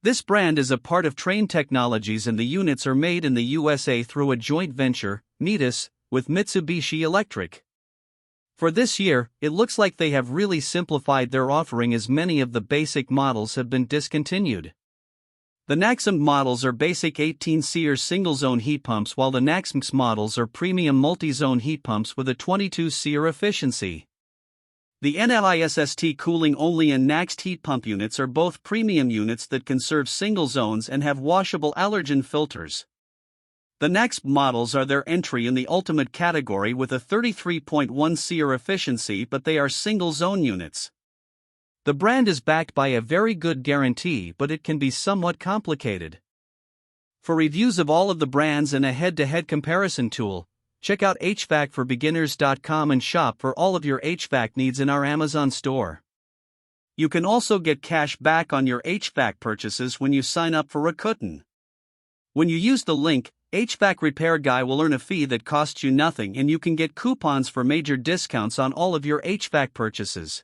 This brand is a part of Trane Technologies and the units are made in the USA through a joint venture, NAYSST, with Mitsubishi Electric. For this year, it looks like they have really simplified their offering as many of the basic models have been discontinued. The NAXSMT models are basic 18-SEER single-zone heat pumps while the NAXMMX models are premium multi-zone heat pumps with a 22-SEER efficiency. The NAYSST cooling-only and NAXST heat pump units are both premium units that can serve single zones and have washable allergen filters. The NAXSPB models are their entry in the ultimate category with a 33.1 SEER efficiency, but they are single-zone units. The brand is backed by a very good guarantee, but it can be somewhat complicated. For reviews of all of the brands and a head-to-head comparison tool, check out HvacRepairGuy.com and shop for all of your HVAC needs in our Amazon store. You can also get cash back on your HVAC purchases when you sign up for Rakuten. When you use the link, HvacRepairGuy will earn a fee that costs you nothing and you can get coupons for major discounts on all of your HVAC purchases.